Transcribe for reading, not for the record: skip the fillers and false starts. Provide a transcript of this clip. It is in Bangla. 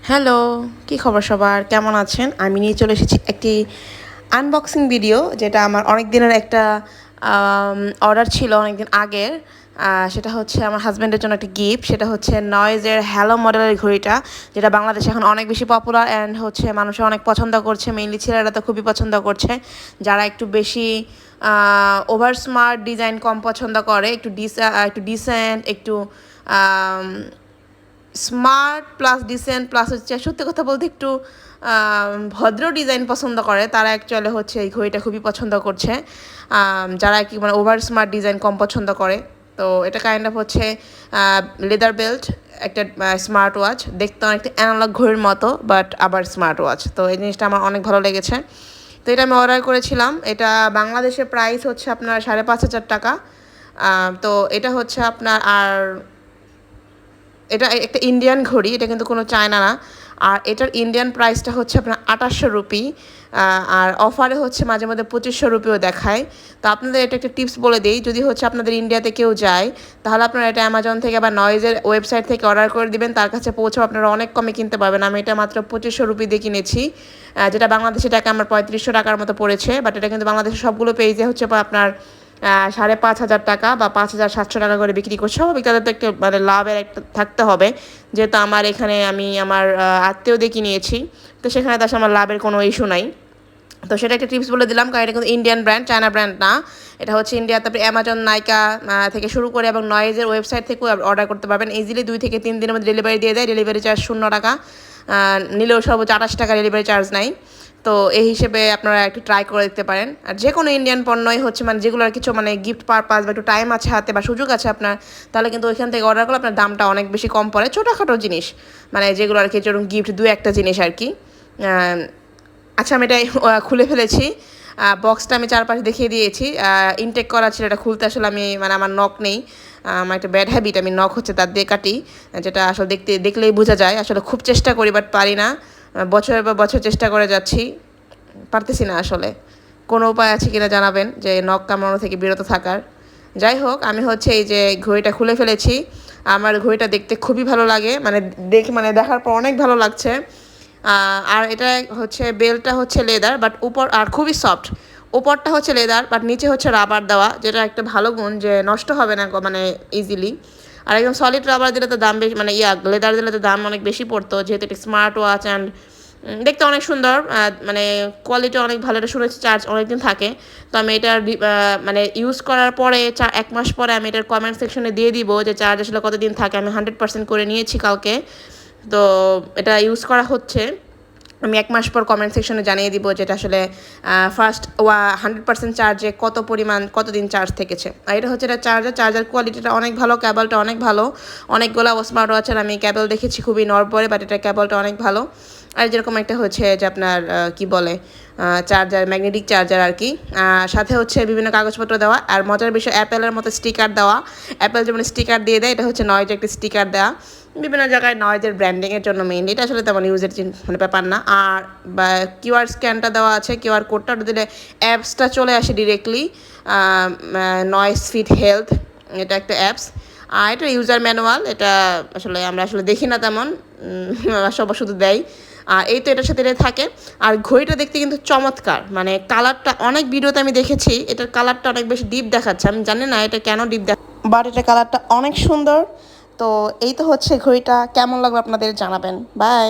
হ্যালো, কি খবর সবার? কেমন আছেন? আমি নিয়ে চলে এসেছি একটি আনবক্সিং ভিডিও, যেটা আমার অনেক দিনের একটা অর্ডার ছিল অনেক দিন আগের। সেটা হচ্ছে আমার হাজব্যান্ডের জন্য একটা গিফট। সেটা হচ্ছে নয়েজের হ্যালো মডেলের ঘড়িটা, যেটা বাংলাদেশে এখন অনেক বেশি পপুলার অ্যান্ড হচ্ছে মানুষে অনেক পছন্দ করছে। মেইনলি ছেলেরা তো খুবই পছন্দ করছে, যারা একটু বেশি ওভার স্মার্ট ডিজাইন কম পছন্দ করে, একটু ডিসেন্ট, একটু স্মার্ট প্লাস ডিসেন্ট প্লাস হচ্ছে সত্যি কথা বলতে একটু ভদ্র ডিজাইন পছন্দ করে, তারা অ্যাকচুয়ালি হচ্ছে এই ঘড়িটা খুবই পছন্দ করছে। যারা কি মানে ওভার স্মার্ট ডিজাইন কম পছন্দ করে, তো এটা কাইন্ড অফ হচ্ছে লেদার বেল্ট, একটা স্মার্ট ওয়াচ, দেখতে অনেকটা অ্যানালগ ঘড়ির মতো বাট আবার স্মার্ট ওয়াচ। তো এই জিনিসটা আমার অনেক ভালো লেগেছে। তো এটা আমি অর্ডার করেছিলাম। এটা বাংলাদেশের প্রাইস হচ্ছে আপনার 5,500 টাকা। তো এটা হচ্ছে আপনার, আর এটা একটা ইন্ডিয়ান ঘড়ি, এটা কিন্তু কোনো চায়না না। আর এটার ইন্ডিয়ান প্রাইসটা হচ্ছে আপনার 2800 রুপি। আর অফারে হচ্ছে মাঝে মধ্যে 2500 রুপিও দেখায়। তো আপনাদের এটা একটা টিপস বলে দিই, যদি হচ্ছে আপনাদের ইন্ডিয়াতে কেউ যায়, তাহলে আপনারা এটা অ্যামাজন থেকে বা নয়েজের ওয়েবসাইট থেকে অর্ডার করে দিবেন, তার কাছে পৌঁছেও আপনারা অনেক কমে কিনতে পারবেন। আমি এটা মাত্র 2500 রুপি দিয়ে কিনেছি, যেটা বাংলাদেশি টাকা আমার 3500 টাকার মতো পড়েছে। বাট এটা কিন্তু বাংলাদেশের সবগুলো পেজে হচ্ছে আপনার 5,500 টাকা বা 5,700 টাকা করে বিক্রি করছে। স্বাভাবিক তাদের তো একটা মানে লাভের একটা থাকতে হবে, যেহেতু আমার এখানে আমি আমার আত্মীয় দিয়ে নিয়েছি, তো সেখানে তো আসলে আমার লাভের কোনো ইস্যু নাই। তো সেটা একটা টিপস বলে দিলাম, কারণ এটা কিন্তু ইন্ডিয়ান ব্র্যান্ড, চায়না ব্র্যান্ড না। এটা হচ্ছে ইন্ডিয়া, তারপরে অ্যামাজন, নাইকা থেকে শুরু করে এবং নয়েজের ওয়েবসাইট থেকেও অর্ডার করতে পারবেন ইজিলি। 2 থেকে 3 দিনের মধ্যে ডেলিভারি দিয়ে দেয়। ডেলিভারি চার্জ 0 টাকা, নিলেও সর্বোচ্চ 28 টাকা ডেলিভারি চার্জ নাই। তো এই হিসেবে আপনারা একটু ট্রাই করে দেখতে পারেন। আর যে কোনো ইন্ডিয়ান পণ্যই হচ্ছে মানে যেগুলো আর কিছু মানে গিফট পারপাস বা একটু টাইম আছে হাতে বা সুযোগ আছে আপনার, তাহলে কিন্তু ওইখান থেকে অর্ডার করলে আপনার দামটা অনেক বেশি কম পড়ে। ছোটোখাটো জিনিস মানে যেগুলো আর কি, যেরকম গিফট 2-1টা জিনিস আর কি। আচ্ছা, আমি এটাই খুলে ফেলেছি। বক্সটা আমি চারপাশে দেখিয়ে দিয়েছি। ইনটেক করা ছিল, এটা খুলতে আসলে আমি মানে আমার নখ নেই। আমার একটা ব্যাড হ্যাবিট, আমি নখ হচ্ছে তার দিয়ে কাটি, যেটা আসলে দেখলেই বোঝা যায়। আসলে খুব চেষ্টা করি বাট পারি না। বছরের পর বছর চেষ্টা করে যাচ্ছি, পারতেছি না আসলে। কোনো উপায় আছে কিনা জানাবেন, যে নখ কামড়ানো থেকে বিরত থাকার। যাই হোক, আমি হচ্ছে এই যে ঘড়িটা খুলে ফেলেছি। আমার ঘড়িটা দেখতে খুবই ভালো লাগে, মানে দেখার পর অনেক ভালো লাগছে। আর এটা হচ্ছে বেল্টটা হচ্ছে লেদার বাট উপর, আর খুবই সফট। উপরটা হচ্ছে লেদার বাট নিচে হচ্ছে রাবার দেওয়া, যেটা একটা ভালো গুণ, যে নষ্ট হবে না মানে ইজিলি। আর একদম সলিড রাবার দিলে তো দাম বেশি, মানে লেদার দিলে তো দাম অনেক বেশি পড়তো, যেহেতু এটা স্মার্ট ওয়াচ অ্যান্ড দেখতে অনেক সুন্দর, মানে কোয়ালিটি অনেক ভালো। এটা শুনেছি চার্জ অনেকদিন থাকে। তো আমি এটা মানে ইউজ করার পরে 1 মাস পরে আমি এটার কমেন্ট সেকশনে দিয়ে দিব যে চার্জ আসলে কতদিন থাকে। আমি 100% করে নিয়েছি কালকে। তো এটা ইউজ করা হচ্ছে, আমি 1 মাস পর কমেন্ট সেকশনে জানিয়ে দিব যেটা আসলে ফার্স্ট 100% চার্জে কতদিন চার্জ থেকেছে। আর এটা হচ্ছে এটা চার্জার কোয়ালিটিটা অনেক ভালো, ক্যাবলটা অনেক ভালো। অনেকগুলো স্মার্ট ওয়াচের আমি ক্যাবল দেখেছি খুবই নড়বড়ে, বাট এটা ক্যাবলটা অনেক ভালো। আর যেরকম একটা হচ্ছে যে আপনার কি বলে চার্জার, ম্যাগনেটিক চার্জার আর কি। সাথে হচ্ছে বিভিন্ন কাগজপত্র দেওয়া। আর মজার বিষয়, অ্যাপেলের মতো স্টিকার দেওয়া। অ্যাপেল যেমন স্টিকার দিয়ে দেয়, এটা হচ্ছে নয়েজ একটা স্টিকার দেওয়া বিভিন্ন জায়গায় নয়েজের ব্র্যান্ডিংয়ের জন্য মেইনলি। এটা আসলে তেমন ইউজের মানে ব্যাপার না। আর বা কিউআর স্ক্যানটা দেওয়া আছে, কিউআর কোডটা দিলে অ্যাপসটা চলে আসে ডিরেক্টলি। নয়েজ ফিট হেলথ, এটা একটা অ্যাপস। আর এটা ইউজার ম্যানুয়াল, এটা আমরা দেখি না তেমন, সবাই শুধু দেয়। আর এই তো এটার সাথে এটা থাকে। আর ঘড়িটা দেখতে কিন্তু চমৎকার, মানে কালারটা অনেক ভিডিওতে আমি দেখেছি, এটার কালারটা অনেক বেশি ডিপ দেখাচ্ছে। আমি জানি না এটা কেন ডিপ বাট এটা কালারটা অনেক সুন্দর। তো এই তো হচ্ছে ঘড়িটা, কেমন লাগবে আপনাদের জানাবেন। বাই।